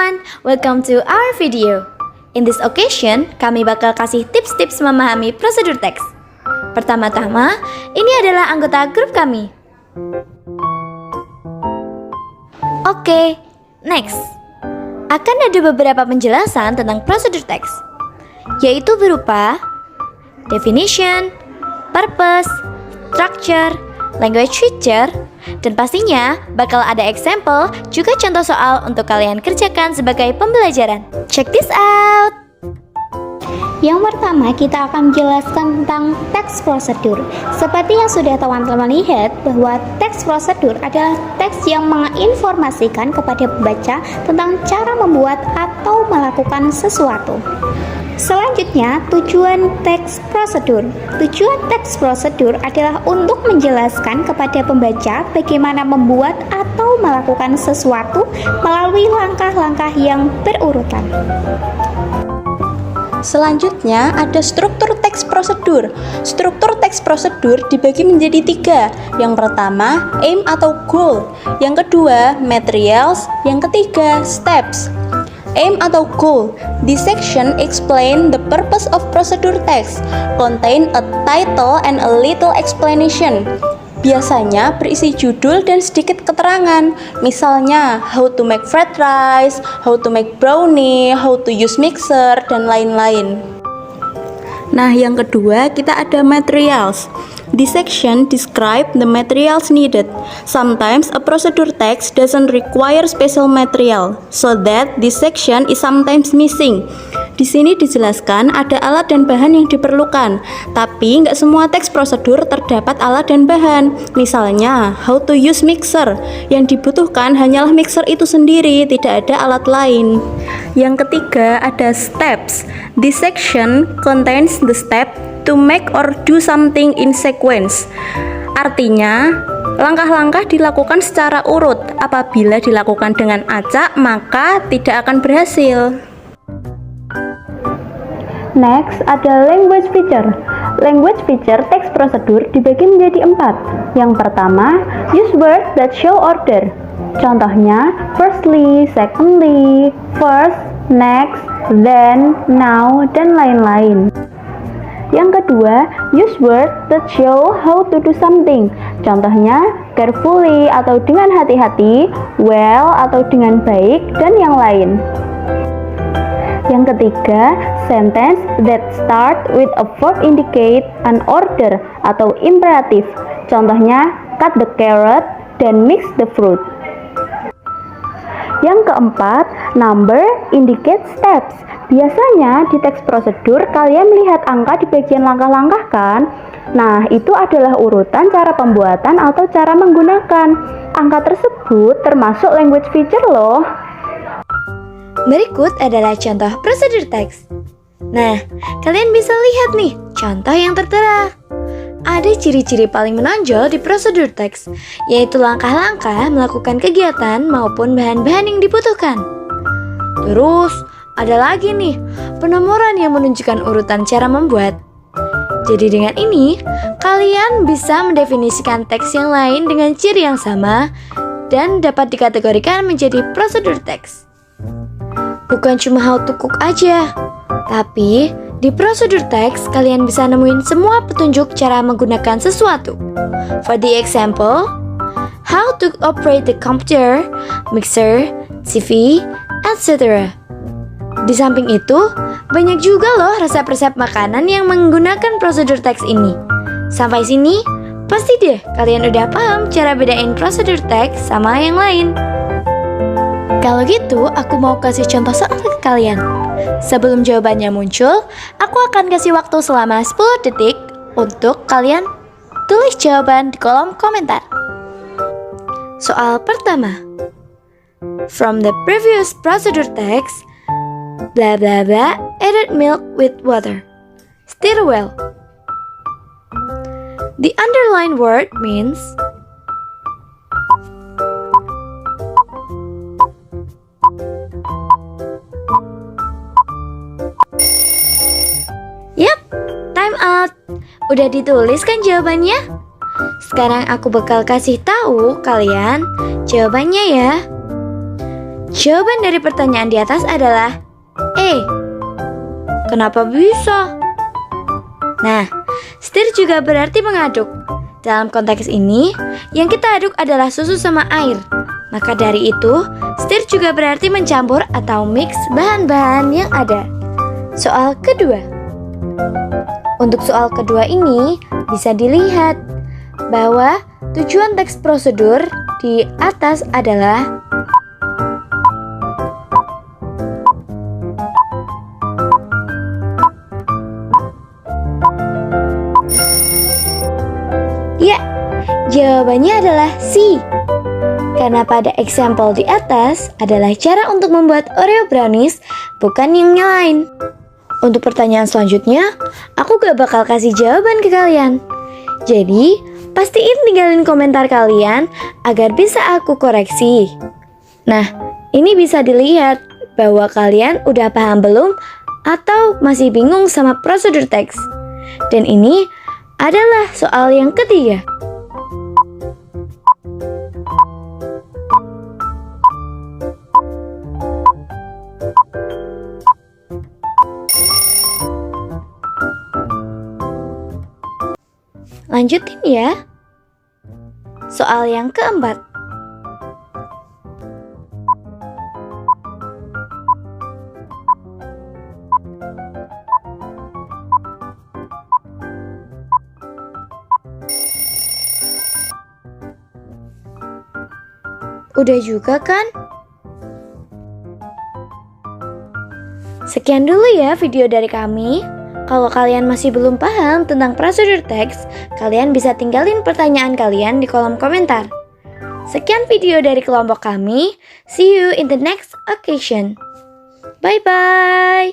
everyone, welcome to our video. In this occasion, kami bakal kasih tips-tips memahami prosedur teks. Pertama-tama, ini adalah anggota grup kami. Oke, next. Akan ada beberapa penjelasan tentang prosedur teks, yaitu berupa definition, purpose, structure, language feature, dan pastinya bakal ada example juga contoh soal untuk kalian kerjakan sebagai pembelajaran. Check this out! Yang pertama, kita akan menjelaskan tentang teks prosedur. Seperti yang sudah teman-teman lihat, bahwa teks prosedur adalah teks yang menginformasikan kepada pembaca tentang cara membuat atau melakukan sesuatu. Selanjutnya, tujuan teks prosedur. Tujuan teks prosedur adalah untuk menjelaskan kepada pembaca bagaimana membuat atau melakukan sesuatu melalui langkah-langkah yang berurutan. Selanjutnya ada struktur teks prosedur. Struktur teks prosedur dibagi menjadi 3. Yang pertama, aim atau goal. Yang kedua, materials. Yang ketiga, steps. Aim atau goal. This section explain the purpose of procedure text, contain a title and a little explanation. Biasanya berisi judul dan sedikit keterangan. Misalnya, how to make fried rice, how to make brownie, how to use mixer, dan lain-lain. Nah, yang kedua kita ada materials. This section describe the materials needed. Sometimes a procedure text doesn't require special material, so that this section is sometimes missing. Di sini dijelaskan ada alat dan bahan yang diperlukan, tapi nggak semua teks prosedur terdapat alat dan bahan. Misalnya, how to use mixer. Yang dibutuhkan hanyalah mixer itu sendiri, tidak ada alat lain. Yang ketiga ada steps. This section contains the step to make or do something in sequence. Artinya, langkah-langkah dilakukan secara urut. Apabila dilakukan dengan acak, maka tidak akan berhasil. Next, ada language feature. Language feature teks prosedur dibagi menjadi 4. Yang pertama, use words that show order. Contohnya, firstly, secondly, first, next, then, now, dan lain-lain. Yang kedua, use words that show how to do something. Contohnya, carefully atau dengan hati-hati, well atau dengan baik, dan yang lain. Yang ketiga, sentence that start with a verb indicate an order atau imperative. Contohnya, cut the carrot dan mix the fruit. Yang keempat, number indicate steps. Biasanya di teks prosedur kalian melihat angka di bagian langkah-langkah kan? Nah, itu adalah urutan cara pembuatan atau cara menggunakan. Angka tersebut termasuk language feature loh. Berikut adalah contoh prosedur teks. Nah, kalian bisa lihat nih contoh yang tertera. Ada ciri-ciri paling menonjol di prosedur teks, yaitu langkah-langkah melakukan kegiatan maupun bahan-bahan yang dibutuhkan. Terus, ada lagi nih, penomoran yang menunjukkan urutan cara membuat. Jadi dengan ini, kalian bisa mendefinisikan teks yang lain dengan ciri yang sama dan dapat dikategorikan menjadi prosedur teks. Bukan cuma how to cook aja, tapi di prosedur teks kalian bisa nemuin semua petunjuk cara menggunakan sesuatu. For the example, how to operate the computer, mixer, TV, etc. Di samping itu, banyak juga loh resep-resep makanan yang menggunakan prosedur teks ini. Sampai sini, pasti deh kalian udah paham cara bedain prosedur teks sama yang lain. Kalau gitu, aku mau kasih contoh soal ke kalian. Sebelum jawabannya muncul, aku akan kasih waktu selama 10 detik untuk kalian tulis jawaban di kolom komentar. Soal pertama. From the previous procedure text, blah blah blah, added milk with water. Stir well. The underlined word means Yap, time out. Udah ditulis kan jawabannya? Sekarang aku bakal kasih tahu kalian jawabannya ya. Jawaban dari pertanyaan di atas adalah E. Kenapa bisa? Nah, stir juga berarti mengaduk. Dalam konteks ini, yang kita aduk adalah susu sama air. Maka dari itu, stir juga berarti mencampur atau mix bahan-bahan yang ada. Soal kedua. Untuk soal kedua ini, bisa dilihat bahwa tujuan teks prosedur di atas adalah ya, jawabannya adalah C. Karena pada example di atas adalah cara untuk membuat Oreo brownies, bukan yang lain. Untuk pertanyaan selanjutnya, aku gak bakal kasih jawaban ke kalian. Jadi, pastiin tinggalin komentar kalian agar bisa aku koreksi. Nah, ini bisa dilihat bahwa kalian udah paham belum atau masih bingung sama prosedur teks. Dan ini adalah soal yang ketiga. Lanjutin ya. Soal yang keempat. Udah juga kan? Sekian dulu ya video dari kami. Kalau kalian masih belum paham tentang prosedur teks, kalian bisa tinggalin pertanyaan kalian di kolom komentar. Sekian video dari kelompok kami. See you in the next occasion. Bye-bye.